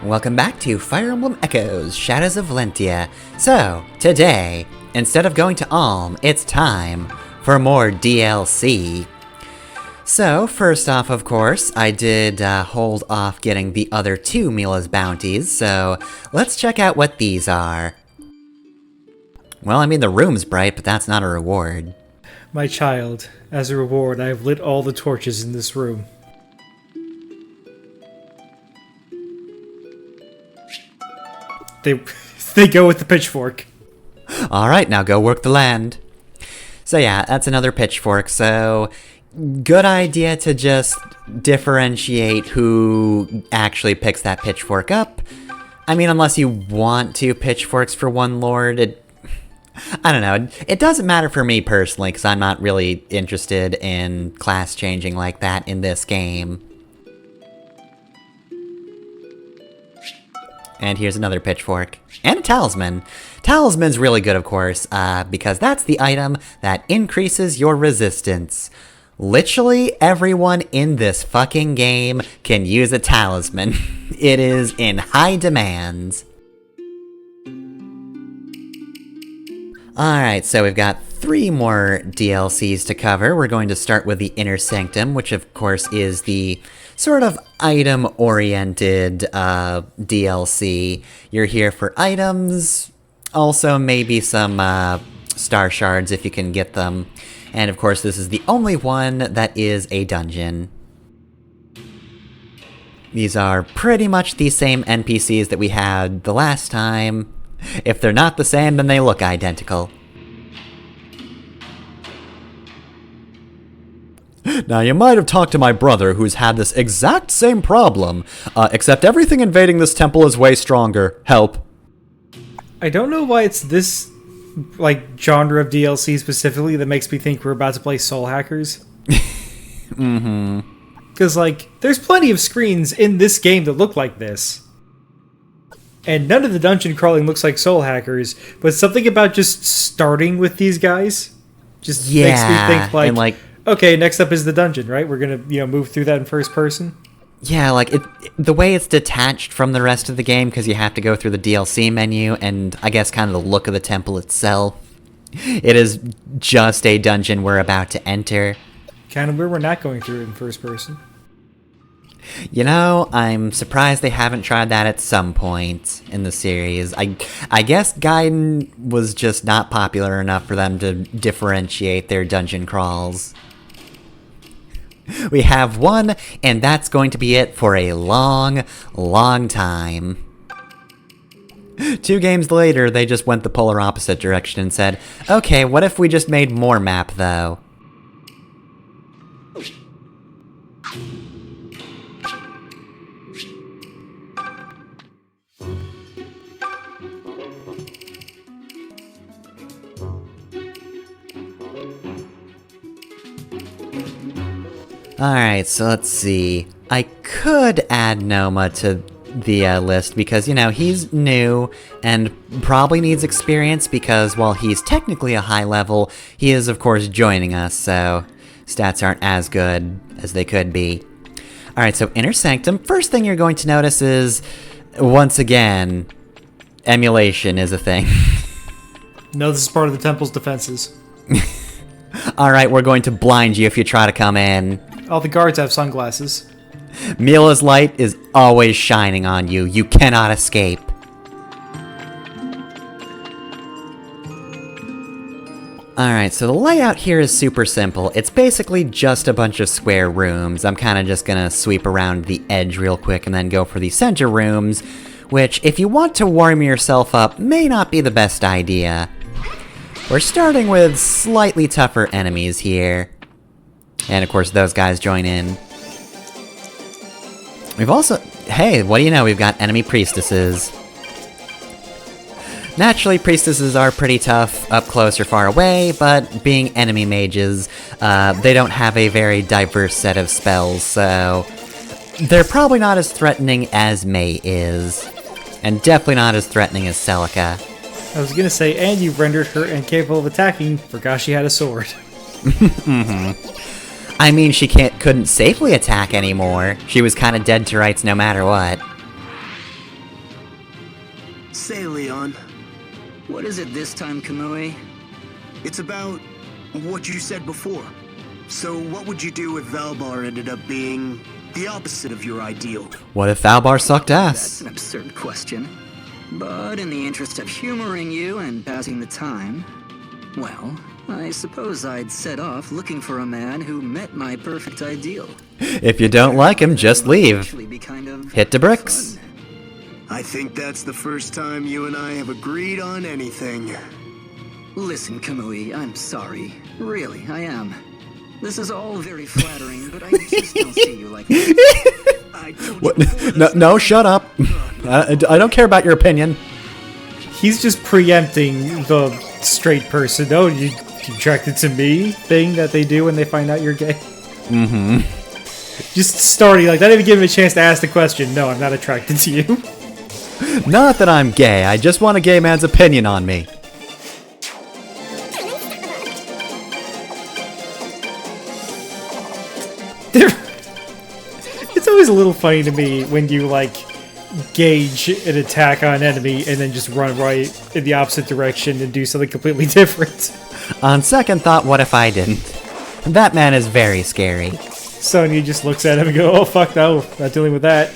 Welcome back to Fire Emblem Echoes, Shadows of Valentia. So, today, instead of going to Alm, it's time for more DLC. So, first off, of course, I did hold off getting the other two Mila's bounties, so let's check out what these are. Well, I mean, the room's bright, but that's not a reward. My child, as a reward, I have lit all the torches in this room. They go with the pitchfork. Alright, now go work the land. So yeah, that's another pitchfork, so good idea to just differentiate who actually picks that pitchfork up. I mean, unless you want two pitchforks for one lord, I don't know, it doesn't matter for me personally, because I'm not really interested in class changing like that in this game. And here's another pitchfork. And a talisman. Talisman's really good, of course, because that's the item that increases your resistance. Literally everyone in this fucking game can use a talisman. It is in high demand. Alright, so we've got 3 more DLCs to cover. We're going to start with the Inner Sanctum, which of course is the sort of item-oriented DLC. You're here for items, also maybe some star shards if you can get them. And of course this is the only one that is a dungeon. These are pretty much the same NPCs that we had the last time. If they're not the same, then they look identical. Now, you might have talked to my brother who's had this exact same problem, except everything invading this temple is way stronger. Help. I don't know why it's this, genre of DLC specifically that makes me think we're about to play Soul Hackers. Mm-hmm. Because, there's plenty of screens in this game that look like this. And none of the dungeon crawling looks like Soul Hackers, but something about just starting with these guys just makes me think, okay, next up is the dungeon, right? We're gonna, move through that in first person. Yeah, the way it's detached from the rest of the game, because you have to go through the DLC menu, and I guess kind of the look of the temple itself. It is just a dungeon we're about to enter. Kind of weird we're not going through it in first person. You know, I'm surprised they haven't tried that at some point in the series. I guess Gaiden was just not popular enough for them to differentiate their dungeon crawls. We have one, and that's going to be it for a long, long time. 2 games later, they just went the polar opposite direction and said, okay, what if we just made more map, though? Alright, so let's see. I could add Noma to the list because, he's new and probably needs experience because while he's technically a high level, he is of course joining us, so stats aren't as good as they could be. Alright, so Inner Sanctum, first thing you're going to notice is, once again, emulation is a thing. No, this is part of the temple's defenses. Alright, we're going to blind you if you try to come in. All the guards have sunglasses. Mila's light is always shining on you. You cannot escape. Alright, so the layout here is super simple. It's basically just a bunch of square rooms. I'm kind of just gonna sweep around the edge real quick and then go for the center rooms, which, if you want to warm yourself up, may not be the best idea. We're starting with slightly tougher enemies here. And of course, those guys join in. We've also... Hey, what do you know? We've got enemy priestesses. Naturally, priestesses are pretty tough up close or far away, but being enemy mages, they don't have a very diverse set of spells, so... They're probably not as threatening as Mei is. And definitely not as threatening as Celica. I was gonna say, and you rendered her incapable of attacking, forgot she had a sword. Mm-hmm. I mean, she couldn't safely attack anymore. She was kind of dead to rights no matter what. say, Leon? What is it this time, Kamui? It's about what you said before. So what would you do if Valbar ended up being the opposite of your ideal? What if Valbar sucked That's ass? an absurd question. But in the interest of humoring you and passing the time, well, I suppose I'd set off looking for a man who met my perfect ideal. If you don't like him, just leave. Actually be kind of Hit the bricks. fun. I think that's the first time you and I have agreed on anything. Listen, Kamui, I'm sorry. Really, I am. This is all very flattering, but I just don't see you like that. I told you What? before No, this- no, shut up. I don't care about your opinion. He's just preempting the straight person. Oh, you attracted to me thing that they do when they find out you're gay. Mm-hmm. Just starting like, not even give him a chance to ask the question. No, I'm not attracted to you. Not that I'm gay, I just want a gay man's opinion on me. It's always a little funny to me when you like gauge an attack on an enemy and then just run right in the opposite direction and do something completely different. On second thought, what if I didn't? That man is very scary. Sonya just looks at him and goes, "Oh fuck no, not dealing with that."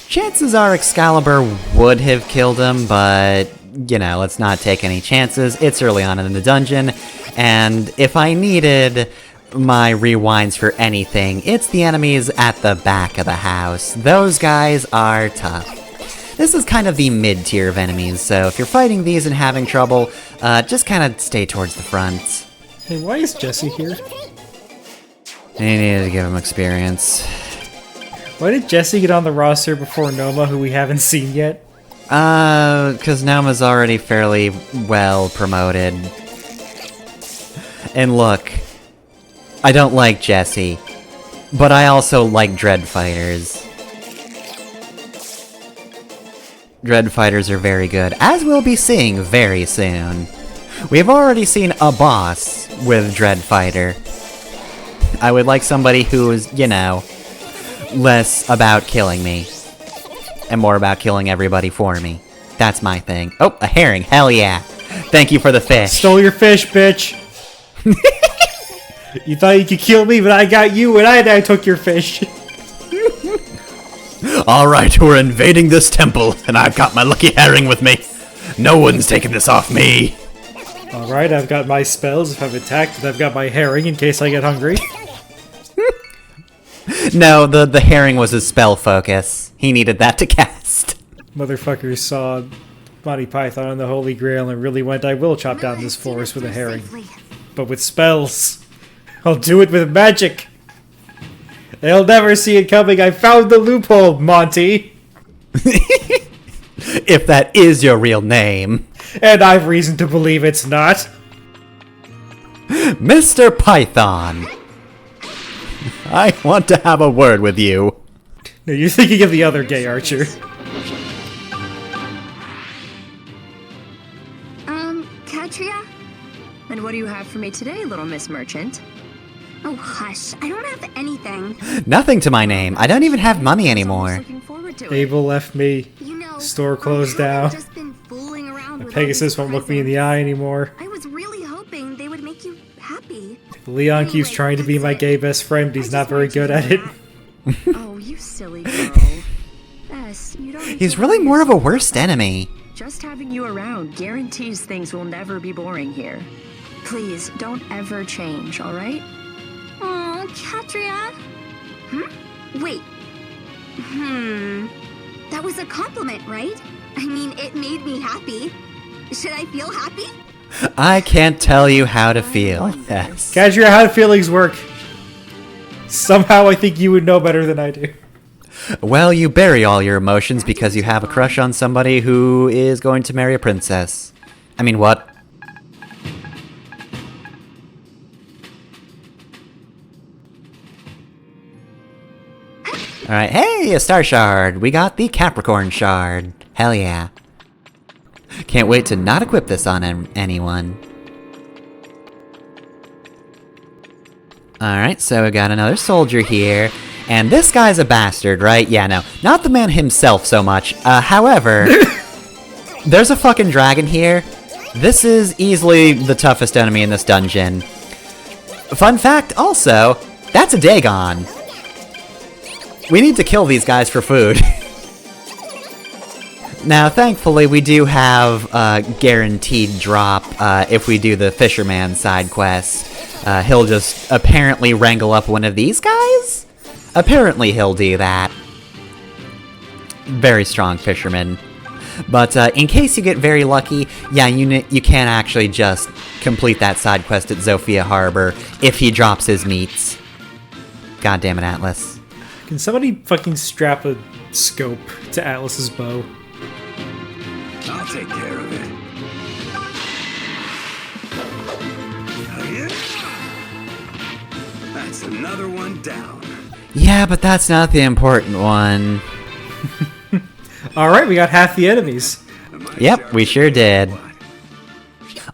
Chances are Excalibur would have killed him, but, you know, let's not take any chances. It's early on in the dungeon, and if I needed my rewinds for anything, it's the enemies at the back of the house. Those guys are tough. This is kind of the mid-tier of enemies, so if you're fighting these and having trouble, just kind of stay towards the front. Hey, why is Jesse here? You needed to give him experience. Why did Jesse get on the roster before Noma, who we haven't seen yet? Because Noma's already fairly well promoted. And look, I don't like Jesse, but I also like Dread Fighters. Dread Fighters are very good, as we'll be seeing very soon. We've already seen a boss with Dread Fighter. I would like somebody who's, you know, less about killing me, and more about killing everybody for me. That's my thing. Oh, a herring, hell yeah. Thank you for the fish. Stole your fish, bitch! You thought you could kill me, but I got you, and I took your fish. Alright, we're invading this temple, and I've got my lucky herring with me. No one's taking this off me. Alright, I've got my spells if I'm attacked, and I've got my herring in case I get hungry. No, the herring was his spell focus. He needed that to cast. Motherfuckers saw Monty Python and the Holy Grail and really went, I will chop down this forest with a herring. But with spells. I'll do it with magic. They'll never see it coming. I found the loophole, Monty. If that is your real name. And I've reason to believe it's not. Mr. Python. I want to have a word with you. No, you're thinking of the other gay archer. Katria? And what do you have for me today, little Miss Merchant? Oh, hush. I don't have anything. Nothing to my name. I don't even have money anymore. Looking forward to it. Abel left me. You know, Store closed I haven't down. just been fooling around with Pegasus all won't these look me in the eye anymore. presents. I was really hoping they would make you happy. Leon keeps trying to be my gay best friend. He's not very good at it. Oh, you silly girl. Bess, you don't need He's to really worry more of a yourself worst about that. enemy. Just having you around guarantees things will never be boring here. Please, don't ever change, alright? Aw, Katria. Wait. That was a compliment, right? I mean, it made me happy. Should I feel happy? I can't tell you how to feel. Yes. Katria, how do feelings work? Somehow I think you would know better than I do. Well, you bury all your emotions because you have a crush on somebody who is going to marry a princess. I mean, what? Alright, hey, a star shard! We got the Capricorn shard. Hell yeah. Can't wait to not equip this on anyone. Alright, so we got another soldier here. And this guy's a bastard, right? Yeah, no. Not the man himself so much. However, There's a fucking dragon here. This is easily the toughest enemy in this dungeon. Fun fact, also, that's a Dagon. We need to kill these guys for food. Now, thankfully, we do have a guaranteed drop if we do the fisherman side quest. He'll just apparently wrangle up one of these guys? Apparently he'll do that. Very strong fisherman. But in case you get very lucky, yeah, you can actually just complete that side quest at Zofia Harbor if he drops his meats. God damn it, Atlas. Can somebody fucking strap a scope to Atlas's bow? I'll take care of it. Oh, yeah. That's another one down. Yeah, but that's not the important one. Alright, we got half the enemies. Yep, we sure did.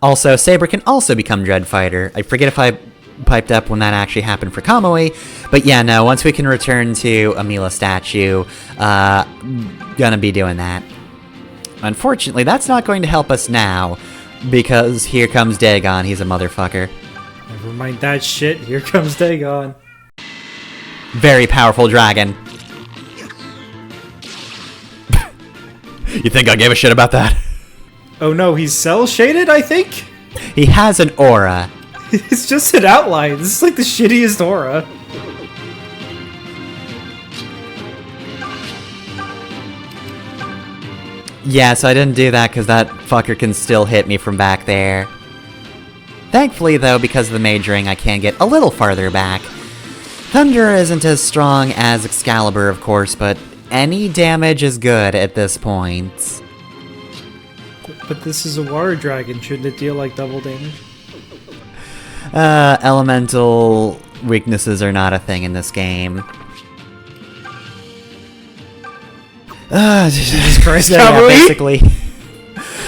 Also, Saber can also become Dreadfighter. I forget if I piped up when that actually happened for Kamui, but yeah, no, once we can return to a Mila statue, gonna be doing that. Unfortunately, that's not going to help us now, because here comes Dagon, he's a motherfucker. Never mind that shit, here comes Dagon. Very powerful dragon. You think I gave a shit about that? Oh no, he's cell-shaded, I think? He has an aura. It's just an outline, this is like the shittiest aura. Yeah, so I didn't do that because that fucker can still hit me from back there. Thankfully, though, because of the majoring, I can get a little farther back. Thunder isn't as strong as Excalibur, of course, but any damage is good at this point. But this is a water dragon, shouldn't it deal like double damage? Elemental weaknesses are not a thing in this game. Jesus Christ, yeah, basically.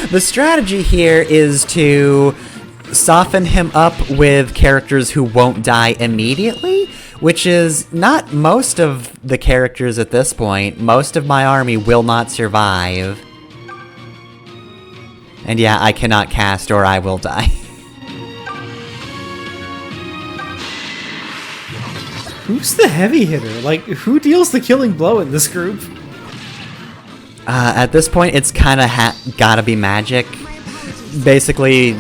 The strategy here is to soften him up with characters who won't die immediately, which is not most of the characters at this point. Most of my army will not survive. And yeah, I cannot cast or I will die. Who's the heavy hitter? Like, who deals the killing blow in this group? At this point, it's kind of gotta be magic. Basically,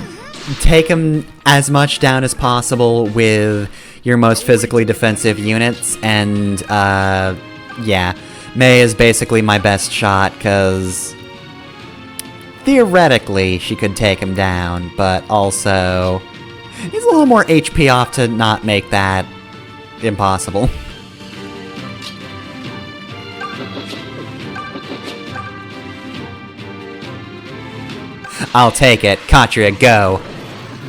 take him as much down as possible with your most physically defensive units, and, yeah. May is basically my best shot, because theoretically, she could take him down, but also he's a little more HP off to not make that impossible. I'll take it. Katria, go.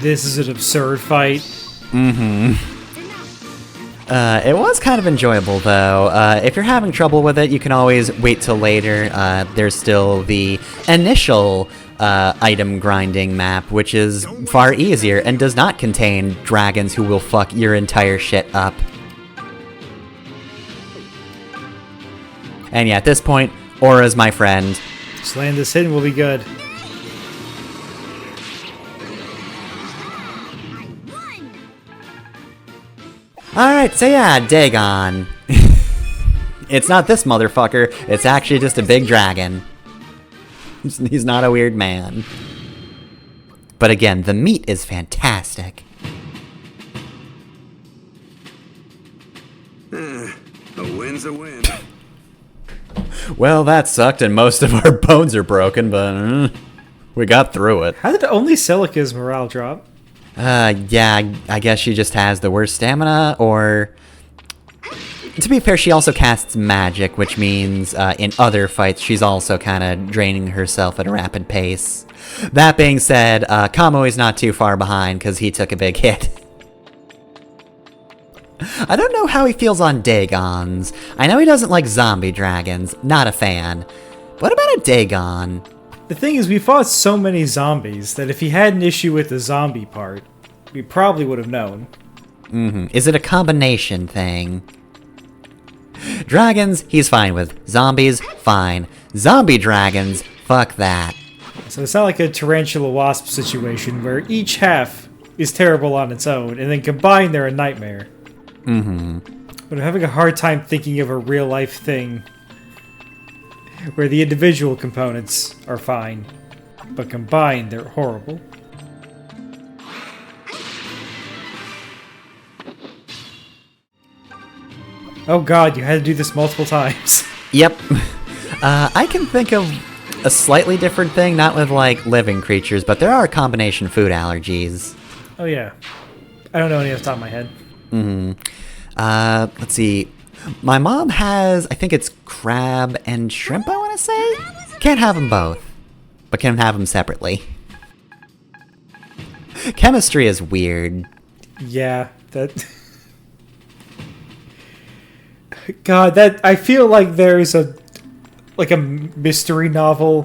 This is an absurd fight. Mm-hmm. It was kind of enjoyable, though. If you're having trouble with it, you can always wait till later. There's still the initial item grinding map, which is far easier and does not contain dragons who will fuck your entire shit up. And yeah, at this point, Aura's my friend. Just land this in, we'll be good. Alright, so yeah, Dagon. It's not this motherfucker, it's actually just a big dragon. He's not a weird man. But again, the meat is fantastic. A win's a win. Well, that sucked and most of our bones are broken, but we got through it. How did only Celica's morale drop? Yeah, I guess she just has the worst stamina, or... To be fair, she also casts magic, which means in other fights she's also kind of draining herself at a rapid pace. That being said, Kamui's not too far behind because he took a big hit. I don't know how he feels on Dagons. I know he doesn't like zombie dragons, not a fan. What about a Dagon? The thing is, we fought so many zombies that if he had an issue with the zombie part, we probably would have known. Mm-hmm. Is it a combination thing? Dragons, he's fine with. Zombies, fine. Zombie dragons, fuck that. So it's not like a tarantula wasp situation where each half is terrible on its own, and then combined they're a nightmare. Mm-hmm. But I'm having a hard time thinking of a real life thing where the individual components are fine, but combined they're horrible. Oh god, you had to do this multiple times. Yep. I can think of a slightly different thing, not with, like, living creatures, but there are combination food allergies. Oh yeah. I don't know any off the top of my head. Let's see. My mom has, I think it's crab and shrimp, I want to say? Can't have them both, but can have them separately. Chemistry is weird. Yeah, that... God, that... I feel like there's a mystery novel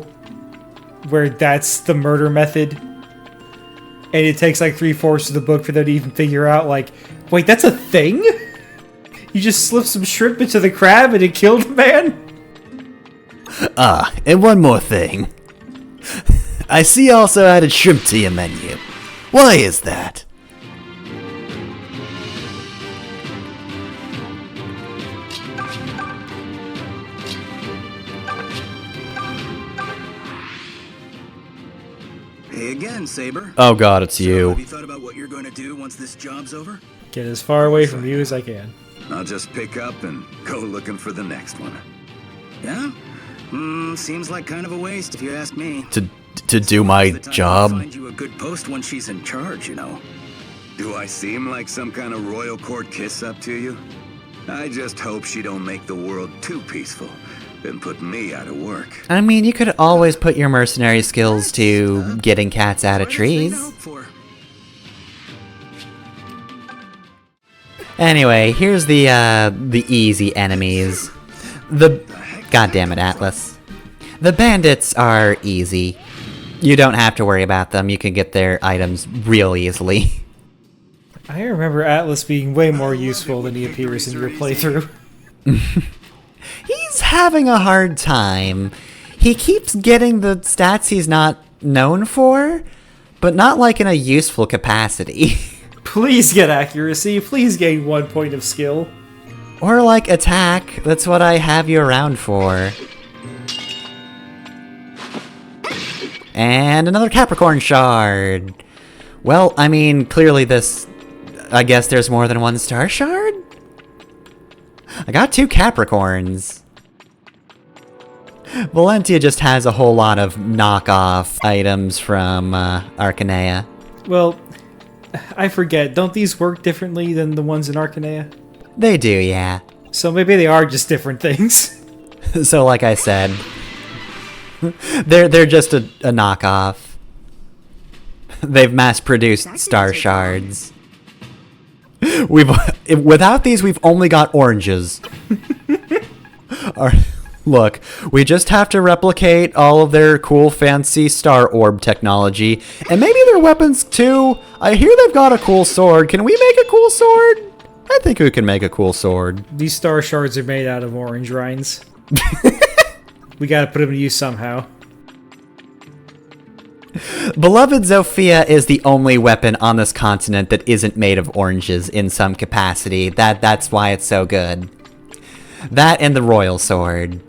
where that's the murder method. And it takes like 3/4 of the book for them to even figure out, like, wait, that's a thing? You just slipped some shrimp into the crab and it killed the man? And one more thing. I see you also added shrimp to your menu. Why is that? Hey again, Saber. Oh god, it's So, you. have you thought about what you're going to do once this job's over? Get as far away from you as I can. I'll just pick up and go looking for the next one. Yeah? Seems like kind of a waste if you ask me. To do my The time to job? Find you a good post when she's in charge, you know. Do I seem like some kind of royal court kiss up to you? I just hope she don't make the world too peaceful and put me out of work. I mean, you could always put your mercenary skills to getting cats out of What else they trees. hope for? Anyway, here's the easy enemies. God damn it, Atlas. The bandits are easy. You don't have to worry about them. You can get their items real easily. I remember Atlas being way more useful than he appears in your playthrough. He's having a hard time. He keeps getting the stats he's not known for, but not like in a useful capacity. Please get accuracy, please gain 1 point of skill. Or like attack. That's what I have you around for. And another Capricorn shard. Well, I mean, clearly I guess there's more than one star shard? I got 2 Capricorns. Valentia just has a whole lot of knockoff items from Arcanea. Well, I forget, don't these work differently than the ones in Arcanea? They do, yeah. So maybe they are just different things. So like I said, they're just a knockoff. They've mass-produced star shards. Without these, we've only got oranges. Look, we just have to replicate all of their cool, fancy star orb technology, and maybe their weapons too. I hear they've got a cool sword. Can we make a cool sword? I think we can make a cool sword. These star shards are made out of orange rinds. We gotta put them to use somehow. Beloved Zofia is the only weapon on this continent that isn't made of oranges in some capacity. That's why it's so good. That and the Royal Sword.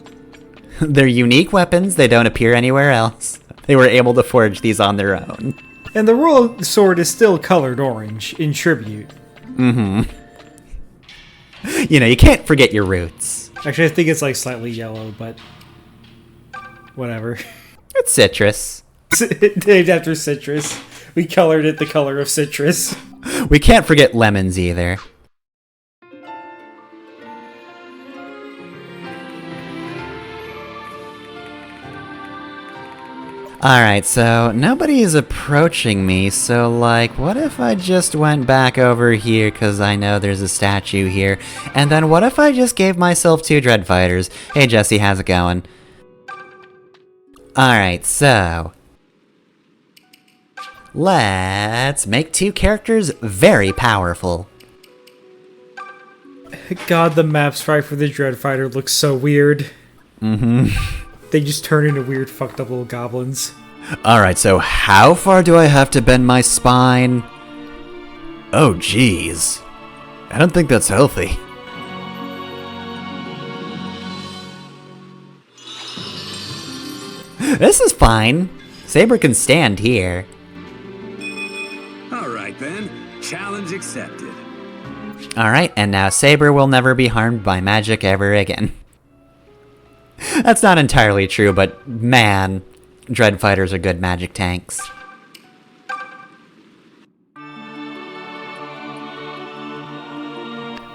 They're unique weapons, they don't appear anywhere else. They were able to forge these on their own. And the Royal Sword is still colored orange, in tribute. Mm-hmm. You know, you can't forget your roots. Actually, I think it's like slightly yellow, but... whatever. It's citrus. Named after citrus. We colored it the color of citrus. We can't forget lemons either. Alright, so nobody is approaching me, so like, what if I just went back over here because I know there's a statue here, and then what if I just gave myself 2 Dread Fighters? Hey Jesse, how's it going? Alright, so... let's make 2 characters very powerful. God, the map sprite for the Dread Fighter looks so weird. Mm-hmm. They just turn into weird fucked up little goblins. Alright, so how far do I have to bend my spine? Oh, jeez. I don't think that's healthy. This is fine. Saber can stand here. Alright then, challenge accepted. Alright, and now Saber will never be harmed by magic ever again. That's not entirely true, but man, Dread Fighters are good magic tanks.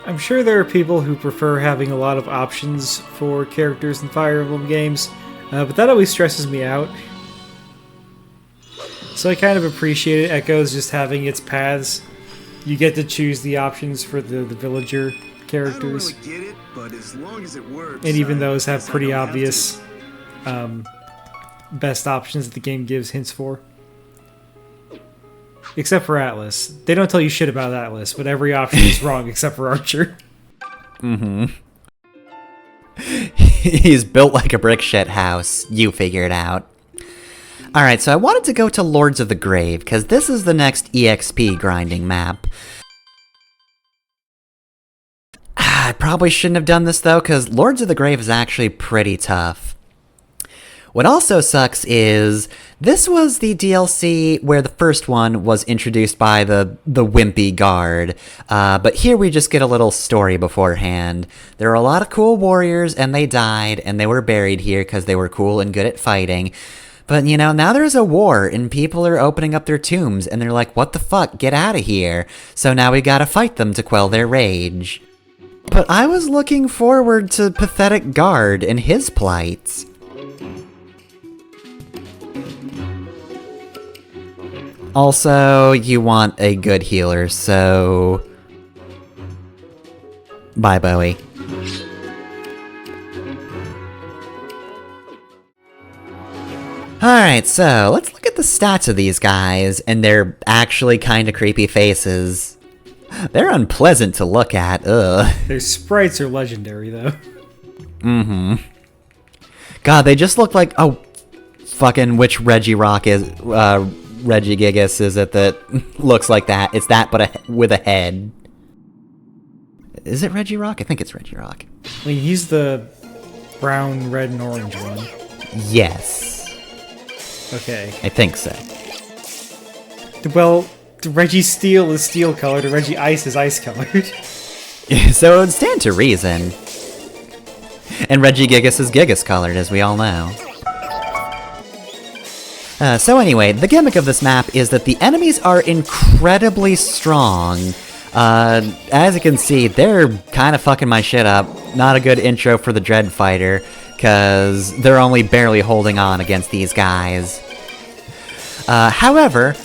I'm sure there are people who prefer having a lot of options for characters in Fire Emblem games, but that always stresses me out. So I kind of appreciated Echoes just having its paths. You get to choose the options for the villager characters. I don't really get it, but as long as it works, And even those have guess I pretty don't have obvious best options that the game gives hints for. Except for Atlas. They don't tell you shit about Atlas, but every option is wrong except for Archer. He's built like a brick shit house. You figure it out. Alright, so I wanted to go to Lords of the Grave, because this is the next EXP grinding map. I probably shouldn't have done this though, because Lords of the Grave is actually pretty tough. What also sucks is, this was the DLC where the first one was introduced by the wimpy guard, but here we just get a little story beforehand. There are a lot of cool warriors, and they died, and they were buried here because they were cool and good at fighting. But, you know, now there's a war, and people are opening up their tombs, and they're like, what the fuck, get out of here. So now we gotta fight them to quell their rage. But I was looking forward to Pathetic Guard and his plight. Also, you want a good healer, so... Bye, Bowie. Alright, so let's look at the stats of these guys, and they're actually kinda creepy faces. They're unpleasant to look at, ugh. Their sprites are legendary, though. God, they just look like, oh, fucking which Regigigas is it that looks like that? It's that, but with a head. Is it Regirock? I think it's Regirock. I mean, he's the brown, red, and orange one. Yes. Okay. I think so. Well, the Reggie Steel is steel colored, and Reggie Ice is ice colored. So it would stand to reason. And Regigigas is Gigas colored, as we all know. So anyway, the gimmick of this map is that the enemies are incredibly strong. As you can see, they're kind of fucking my shit up. Not a good intro for the Dread Fighter, because they're only barely holding on against these guys. However,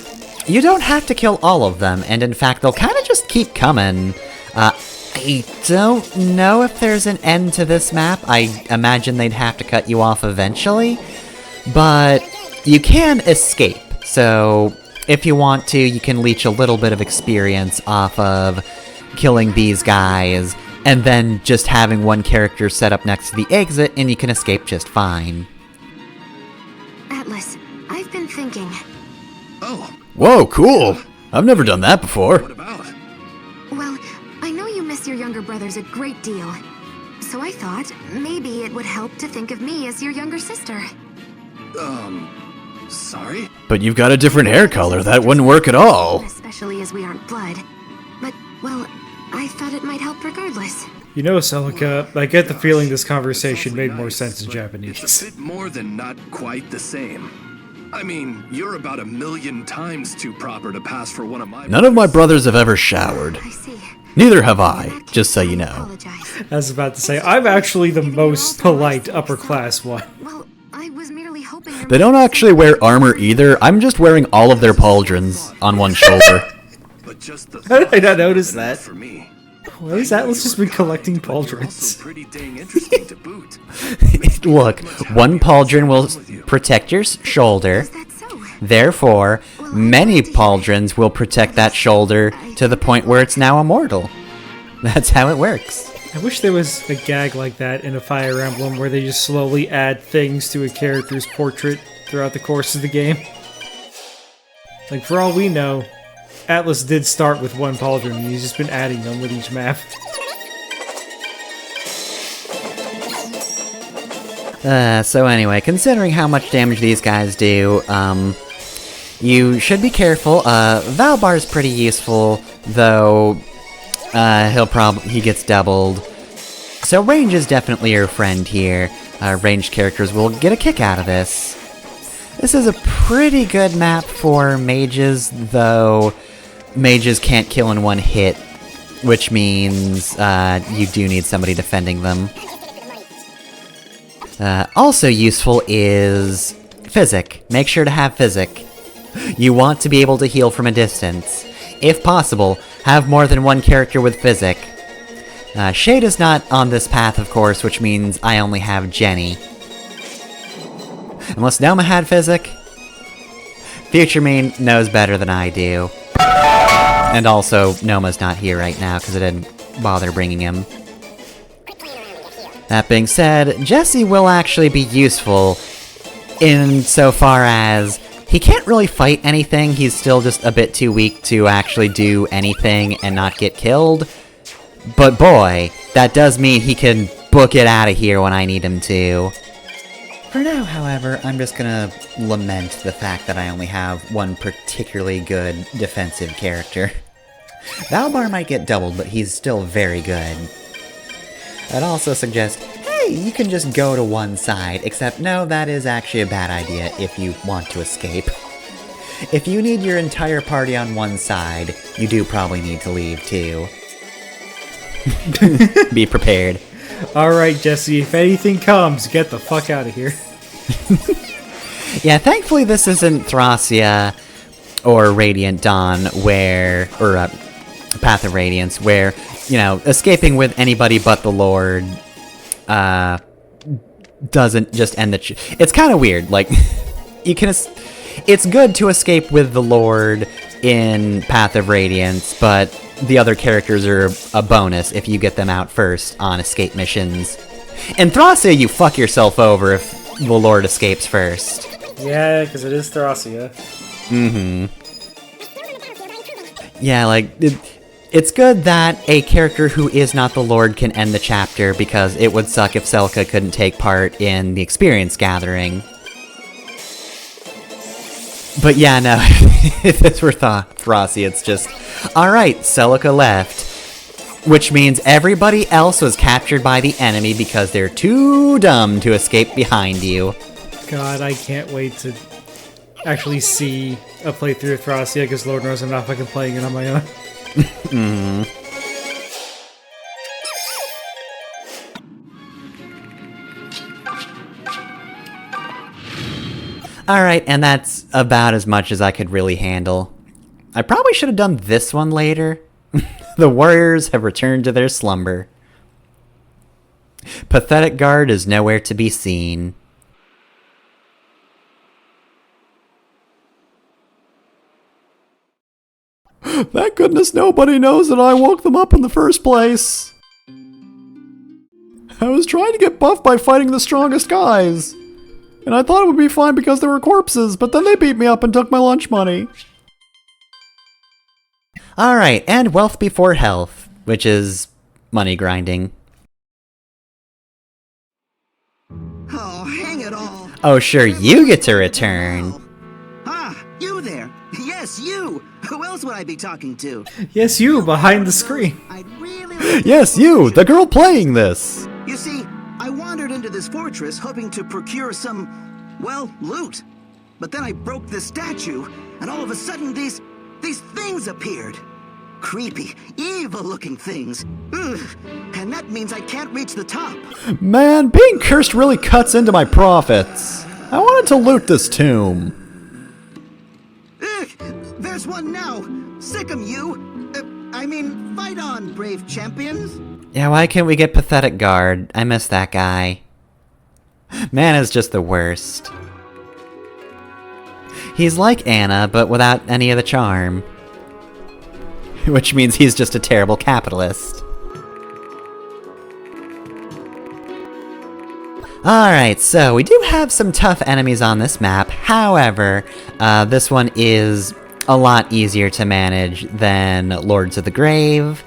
you don't have to kill all of them, and in fact, they'll kind of just keep coming. I don't know if there's an end to this map. I imagine they'd have to cut you off eventually, but you can escape. So if you want to, you can leech a little bit of experience off of killing these guys, and then just having one character set up next to the exit, and you can escape just fine. Atlas, I've been thinking. Oh, Whoa, cool! I've never done that before. what about? Well, I know you miss your younger brothers a great deal. So I thought maybe it would help to think of me as your younger sister. Sorry? But you've got a different hair color, that wouldn't work at all. Especially as we aren't blood. But, well, I thought it might help regardless. You know, Celica, I get the feeling this conversation made more sense in It's a Japanese. bit more than not quite the same. I mean, you're about 1,000,000 times too proper to pass for one of my... None of my brothers have ever showered. I see. Neither have I, just so you know. Apologize. I was about to say, I'm actually the most polite upper class one. Well, I was merely hoping... They don't actually wear armor either, I'm just wearing all of their pauldrons on one shoulder. But just the How did I not notice that? for me. Why is Atlas just been collecting But you're also pauldrons? pretty dang interesting to boot. Look, one pauldron will protect your shoulder, Is that so? therefore, many pauldrons will protect that shoulder to the point where it's now immortal. That's how it works. I wish there was a gag like that in a Fire Emblem where they just slowly add things to a character's portrait throughout the course of the game. Like, for all we know, Atlas did start with one pauldron, and he's just been adding them with each map. So anyway, considering how much damage these guys do, you should be careful. Valbar's pretty useful, though, he gets doubled. So range is definitely your friend here. Ranged characters will get a kick out of this. This is a pretty good map for mages, though mages can't kill in one hit, which means you do need somebody defending them. Also useful is Physic. Make sure to have Physic. You want to be able to heal from a distance. If possible, have more than one character with Physic. Shade is not on this path, of course, which means I only have Jenny. Unless Noma had Physic. Future me knows better than I do. And also, Noma's not here right now, because I didn't bother bringing him. That being said, Jesse will actually be useful insofar as he can't really fight anything. He's still just a bit too weak to actually do anything and not get killed. But boy, that does mean he can book it out of here when I need him to. For now, however, I'm just gonna lament the fact that I only have one particularly good defensive character. Valbar might get doubled, but he's still very good. I'd also suggest, hey, you can just go to one side, except no, that is actually a bad idea if you want to escape. If you need your entire party on one side, you do probably need to leave too. Be prepared. Alright, Jesse, if anything comes, get the fuck out of here. Yeah, thankfully this isn't Thracia or Radiant Dawn or Path of Radiance, where, you know, escaping with anybody but the Lord, doesn't just end the it's kind of weird, like, you can it's good to escape with the Lord in Path of Radiance, but the other characters are a bonus if you get them out first on escape missions. In Thracia, you fuck yourself over if the Lord escapes first. Yeah, because it is Thracia. Mm-hmm. Yeah, like, it's good that a character who is not the Lord can end the chapter, because it would suck if Celica couldn't take part in the experience gathering. But yeah, no, if this were Thracia, it's just, alright, Celica left. Which means everybody else was captured by the enemy because they're too dumb to escape behind you. God, I can't wait to actually see a playthrough of Thracia, because Lord knows I'm not fucking playing it on my own. Mm-hmm. Alright, and that's about as much as I could really handle. I probably should have done this one later. The warriors have returned to their slumber. Pathetic guard is nowhere to be seen. Thank goodness nobody knows that I woke them up in the first place. I was trying to get buffed by fighting the strongest guys. And I thought it would be fine because they were corpses, but then they beat me up and took my lunch money. Alright, and wealth before health, which is money grinding. Oh, hang it all. Oh, sure, you get to return. Ah, you there. Yes, you. Who else would I be talking to? Yes, you, behind the screen. I'd really like to Yes, you, the girl playing this. You see, I wandered into this fortress hoping to procure some, well, loot. But then I broke this statue, and all of a sudden these things appeared. Creepy, evil-looking things. Ugh. And that means I can't reach the top. Man, being cursed really cuts into my profits. I wanted to loot this tomb. Ugh. There's one now. Sick 'em, you. Fight on, brave champions. Yeah, why can't we get Pathetic Guard? I miss that guy. Man is just the worst. He's like Anna, but without any of the charm. Which means he's just a terrible capitalist. Alright, so we do have some tough enemies on this map. However, this one is a lot easier to manage than Lords of the Grave.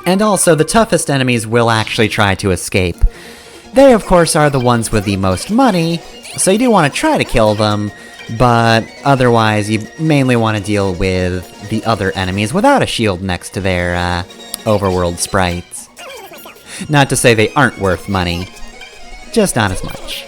And also, the toughest enemies will actually try to escape. They, of course, are the ones with the most money, so you do want to try to kill them, but otherwise you mainly want to deal with the other enemies without a shield next to their overworld sprites. Not to say they aren't worth money, just not as much.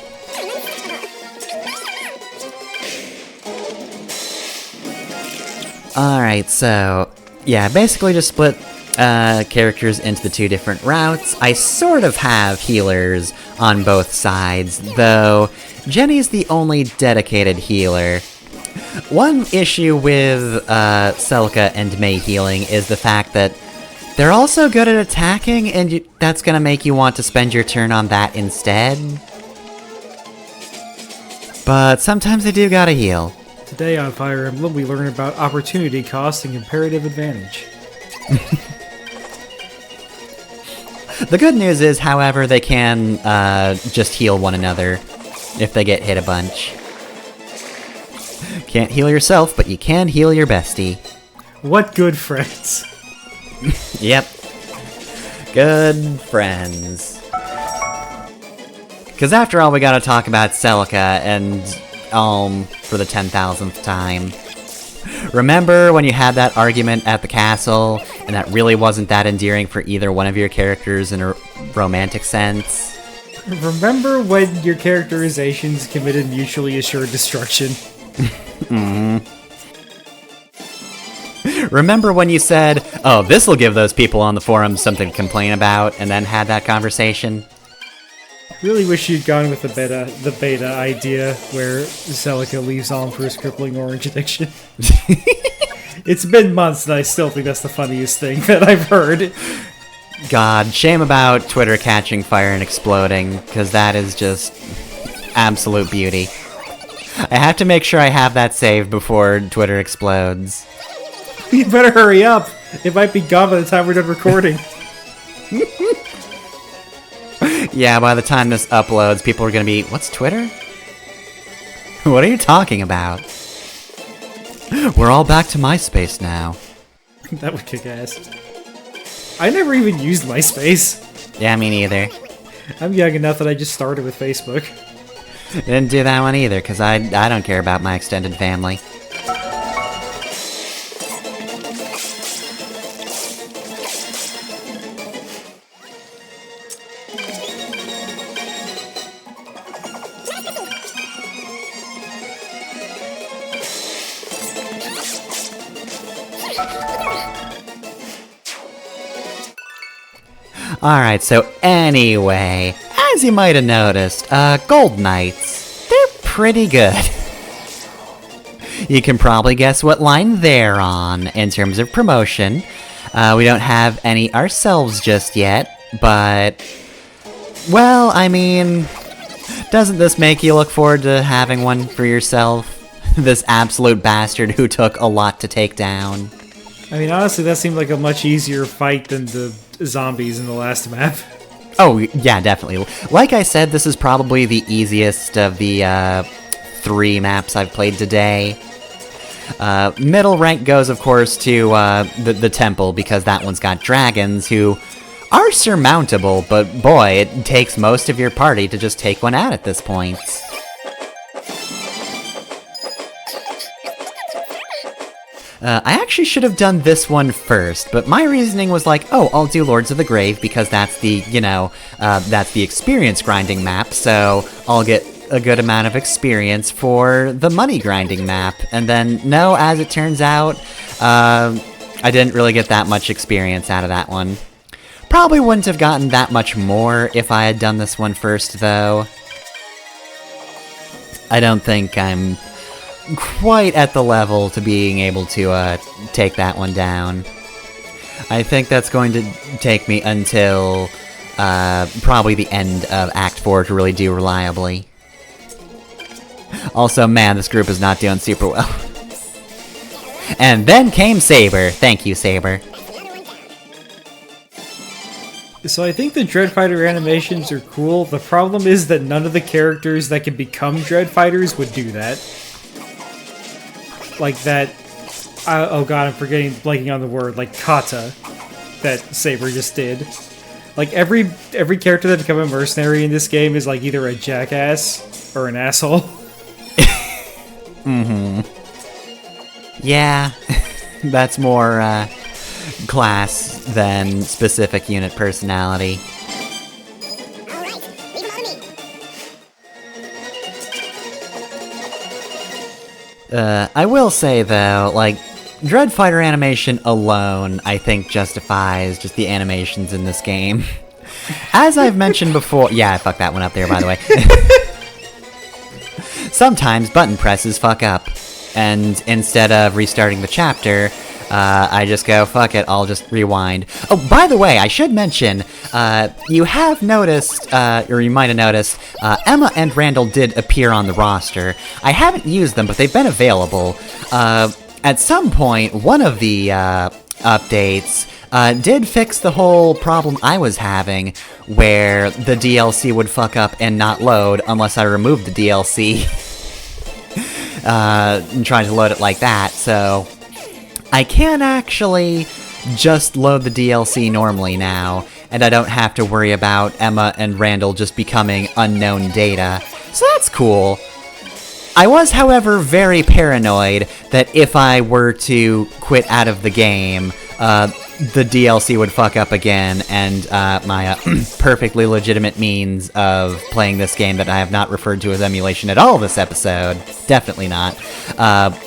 Alright, so yeah, basically just split characters into the two different routes. I sort of have healers on both sides, though Jenny's the only dedicated healer. One issue with Celica and Mei healing is the fact that they're also good at attacking, and that's gonna make you want to spend your turn on that instead. But sometimes they do gotta heal. Today on Fire Emblem, we learn about opportunity cost and comparative advantage. The good news is, however, they can just heal one another if they get hit a bunch. Can't heal yourself, but you can heal your bestie. What good friends. Yep. Good friends. Because after all, we gotta talk about Celica and for the 10,000th time. Remember when you had that argument at the castle, and that really wasn't that endearing for either one of your characters in a romantic sense? Remember when your characterizations committed mutually assured destruction? Remember when you said, oh, this'll give those people on the forums something to complain about, and then had that conversation? Really wish you'd gone with the beta idea where Celica leaves on for his crippling orange addiction. It's been months and I still think that's the funniest thing that I've heard. God, shame about Twitter catching fire and exploding, because that is just absolute beauty. I have to make sure I have that saved before Twitter explodes. You better hurry up. It might be gone by the time we're done recording. Yeah, by the time this uploads, people are gonna be, what's Twitter? What are you talking about? We're all back to MySpace now. That would kick ass. I never even used MySpace. Yeah, me neither. I'm young enough that I just started with Facebook. Didn't do that one either, because I don't care about my extended family. Alright, so anyway, as you might have noticed, Gold Knights, they're pretty good. You can probably guess what line they're on in terms of promotion. We don't have any ourselves just yet, but, well, I mean, doesn't this make you look forward to having one for yourself? This absolute bastard who took a lot to take down. I mean, honestly, that seemed like a much easier fight than the zombies in the last map. Oh, yeah, definitely. Like I said, this is probably the easiest of the 3 maps I've played today. Middle rank goes, of course, to the temple, because that one's got dragons who are surmountable, but boy, it takes most of your party to just take one out at this point. I actually should have done this one first, but my reasoning was like, oh, I'll do Lords of the Grave because that's the, that's the experience grinding map, so I'll get a good amount of experience for the money grinding map. And then, no, as it turns out, I didn't really get that much experience out of that one. Probably wouldn't have gotten that much more if I had done this one first, though. I don't think I'm quite at the level to being able to take that one down. I think that's going to take me until probably the end of Act 4 to really do reliably. Also, man, this group is not doing super well. And then came Saber. Thank you, Saber. So I think the Dreadfighter animations are cool. The problem is that none of the characters that can become Dreadfighters would do that. Like that... oh god, I'm blanking on the word. Like kata, that Saber just did. Like every character that become a mercenary in this game is like either a jackass or an asshole. Mm-hmm. Yeah, that's more class than specific unit personality. I will say though, like, Dreadfighter animation alone, I think, justifies just the animations in this game. As I've mentioned before... Yeah, I fucked that one up there, by the way. Sometimes button presses fuck up, and instead of restarting the chapter, I just go, fuck it, I'll just rewind. Oh, by the way, I should mention, you have noticed, or you might have noticed, Emma and Randall did appear on the roster. I haven't used them, but they've been available. At some point, one of the updates did fix the whole problem I was having, where the DLC would fuck up and not load unless I removed the DLC. And trying to load it like that, so I can actually just load the DLC normally now, and I don't have to worry about Emma and Randall just becoming unknown data, so that's cool. I was, however, very paranoid that if I were to quit out of the game, the DLC would fuck up again, and my perfectly legitimate means of playing this game that I have not referred to as emulation at all this episode, definitely not,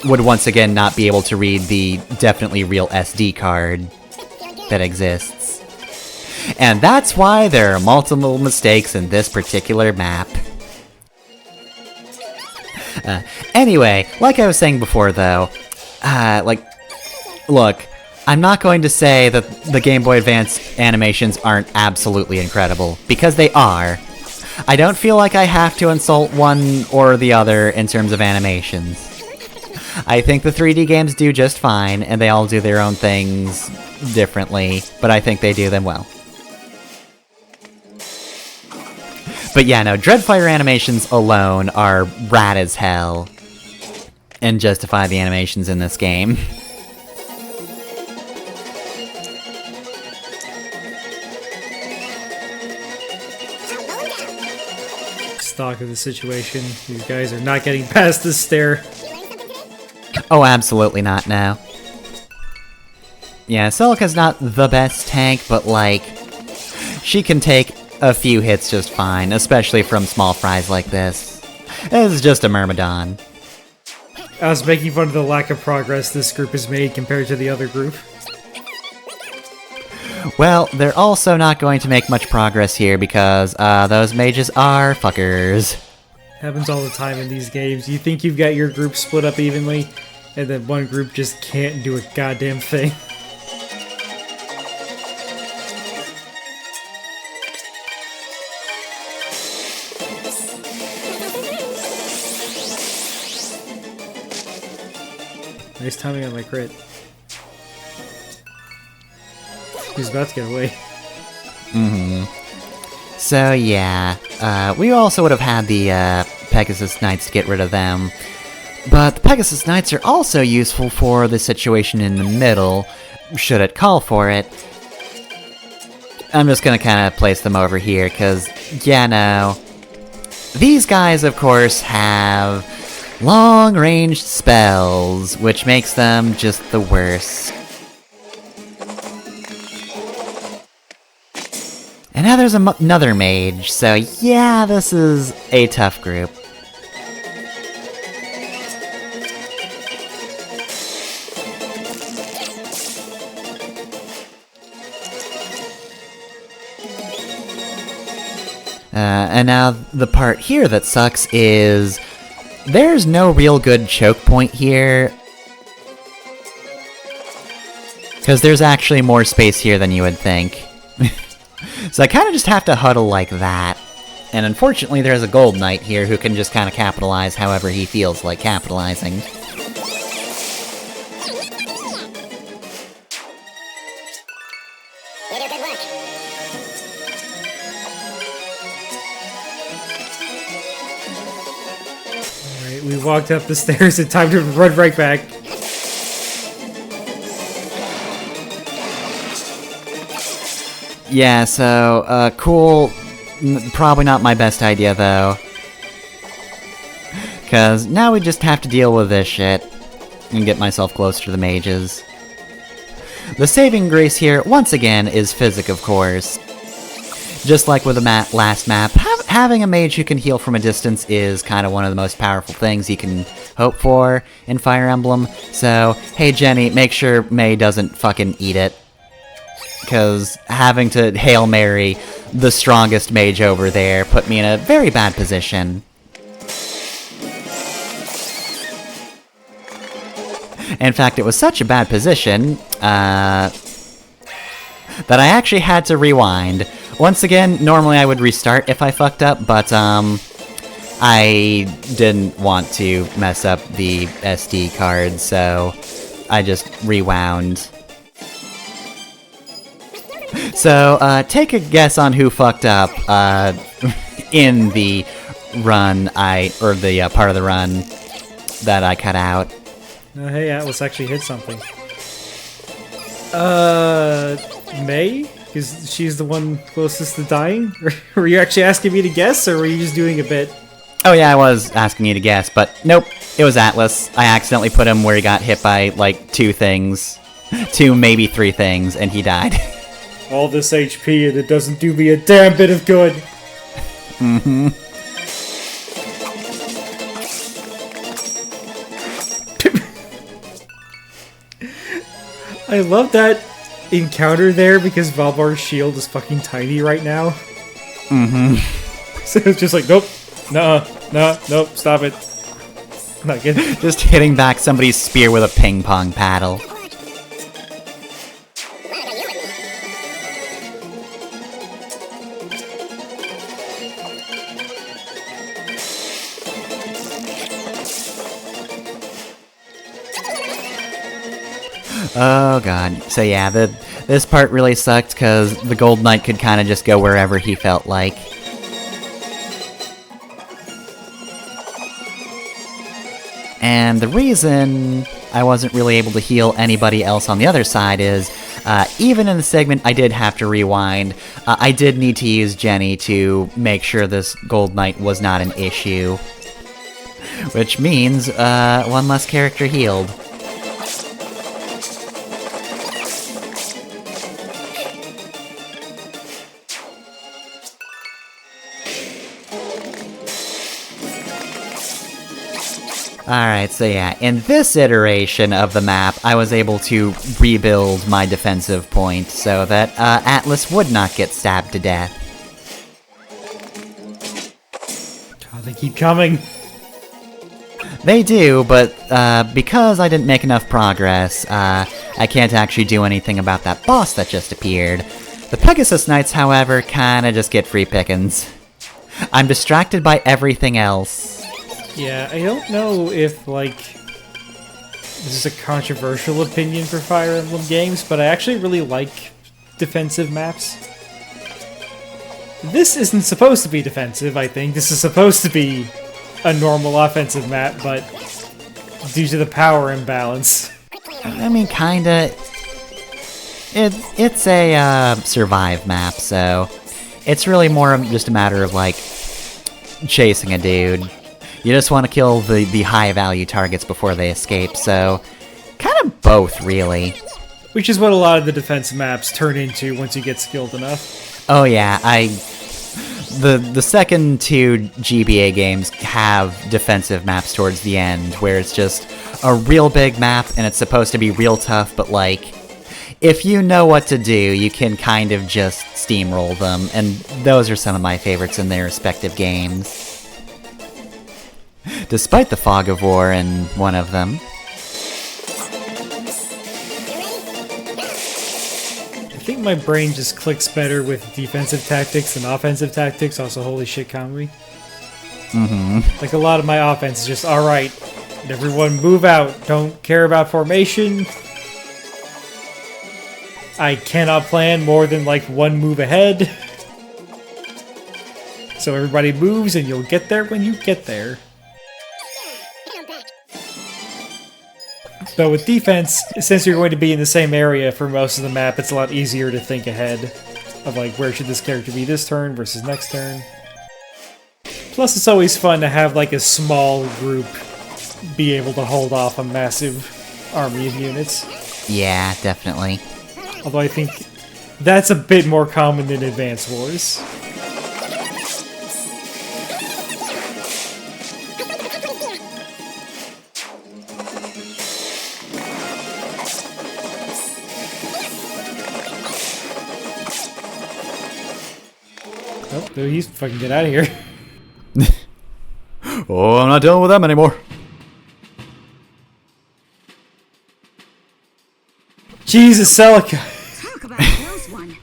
would once again not be able to read the definitely real SD card that exists. And that's why there are multiple mistakes in this particular map. Anyway, like I was saying before, though, look, I'm not going to say that the Game Boy Advance animations aren't absolutely incredible, because they are. I don't feel like I have to insult one or the other in terms of animations. I think the 3D games do just fine, and they all do their own things differently, but I think they do them well. But yeah, no, Dreadfighter animations alone are rad as hell, and justify the animations in this game. Stock of the situation. These guys are not getting past this stair. Oh, absolutely not, no. Yeah, Celica's not the best tank, but like, she can take a few hits just fine, especially from small fries like this. This is just a Myrmidon. I was making fun of the lack of progress this group has made compared to the other group. Well, they're also not going to make much progress here because those mages are fuckers. Happens all the time in these games. You think you've got your group split up evenly, and then one group just can't do a goddamn thing. Nice timing on my crit. He's about to get away. Mm-hmm. So yeah, we also would have had the Pegasus Knights to get rid of them. But the Pegasus Knights are also useful for the situation in the middle, should it call for it. I'm just gonna kind of place them over here, because, yeah, no. These guys, of course, have long-ranged spells, which makes them just the worst. And now there's another mage, so yeah, this is a tough group. And now the part here that sucks is there's no real good choke point here, because there's actually more space here than you would think. So I kind of just have to huddle like that. And unfortunately there's a Gold Knight here who can just kind of capitalize however he feels like capitalizing. We walked up the stairs in time to run right back. Yeah, so, cool. Probably not my best idea, though. Because now we just have to deal with this shit. And get myself closer to the mages. The saving grace here, once again, is physic, of course. Just like with the last map, having a mage who can heal from a distance is kind of one of the most powerful things you can hope for in Fire Emblem. So, hey Jenny, make sure May doesn't fucking eat it. Because having to Hail Mary the strongest mage over there put me in a very bad position. In fact, it was such a bad position, that I actually had to rewind. Once again, normally I would restart if I fucked up, but, I didn't want to mess up the SD card, so I just rewound. So, take a guess on who fucked up, in the run or the part of the run that I cut out. Hey, Atlas actually hit something. May? Because she's the one closest to dying? Were you actually asking me to guess, or were you just doing a bit? Oh yeah, I was asking you to guess, but nope, it was Atlas. I accidentally put him where he got hit by, like, 2 things. 2, maybe 3 things, and he died. All this HP and it doesn't do me a damn bit of good. Mm-hmm. I love that encounter there because Valbar's shield is fucking tiny right now. Mm-hmm. So it's just like, nope, nope, stop it. Not good. Just hitting back somebody's spear with a ping pong paddle. Oh god. So yeah, this part really sucked because the Gold Knight could kind of just go wherever he felt like. And the reason I wasn't really able to heal anybody else on the other side is, even in the segment I did have to rewind, I did need to use Jenny to make sure this Gold Knight was not an issue. Which means, one less character healed. Alright, so yeah, in this iteration of the map, I was able to rebuild my defensive point so that Atlas would not get stabbed to death. Oh, they keep coming. They do, but because I didn't make enough progress, I can't actually do anything about that boss that just appeared. The Pegasus Knights, however, kinda just get free pickings. I'm distracted by everything else. Yeah, I don't know if, like, this is a controversial opinion for Fire Emblem games, but I actually really like defensive maps. This isn't supposed to be defensive, I think. This is supposed to be a normal offensive map, but due to the power imbalance. I mean, kinda. It's a survive map, so it's really more of just a matter of, like, chasing a dude. You just want to kill the high-value targets before they escape, so kind of both, really. Which is what a lot of the defense maps turn into once you get skilled enough. Oh yeah, the second 2 GBA games have defensive maps towards the end, where it's just a real big map, and it's supposed to be real tough, but like, if you know what to do, you can kind of just steamroll them, and those are some of my favorites in their respective games. Despite the fog of war in one of them. I think my brain just clicks better with defensive tactics than offensive tactics, also holy shit Kamui. Mm-hmm. Like a lot of my offense is just, alright, everyone move out, don't care about formation. I cannot plan more than like 1 move ahead. So everybody moves and you'll get there when you get there. But with defense, since you're going to be in the same area for most of the map, it's a lot easier to think ahead of like where should this character be this turn versus next turn. Plus, it's always fun to have like a small group be able to hold off a massive army of units. Yeah, definitely. Although I think that's a bit more common in Advance Wars. Oh, dude, he's fucking get out of here. Oh, I'm not dealing with them anymore. Jesus, Celica. Talk about a close one.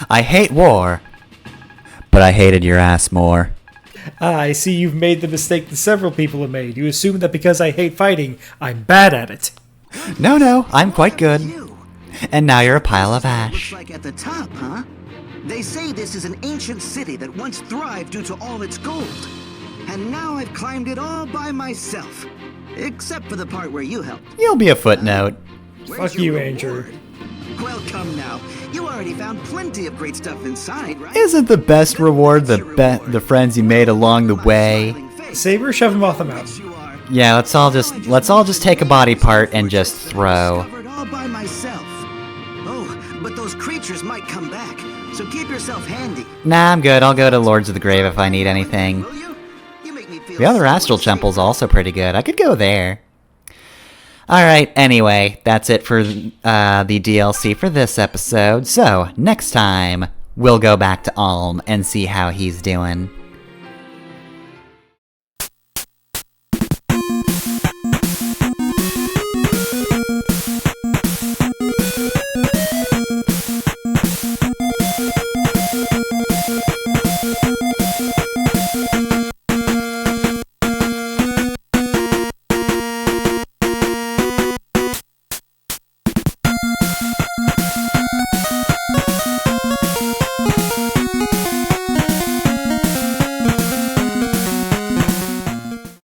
I hate war, but I hated your ass more. Ah, I see you've made the mistake that several people have made. You assume that because I hate fighting, I'm bad at it. No, I'm quite good. You. And now you're a pile of Looks ash. like at the top, huh? They say this is an ancient city that once thrived due to all its gold. And now I've climbed it all by myself. Except for the part where you helped. You'll be a footnote. Where's Fuck you, your Andrew. reward? Well, come now. You already found plenty of great stuff inside, right? Isn't the best reward the friends you made along the way? Saber, shove him off the map. Yeah, let's all just take a body part and just throw. Covered all by myself. Oh, but those creatures might come back, so keep yourself handy. Nah, I'm good. I'll go to Lords of the Grave if I need anything. Will you? You make me feel The other so Astral much Temple's safer. also pretty good. I could go there. Alright, anyway, that's it for the DLC for this episode. So, next time, we'll go back to Alm and see how he's doing.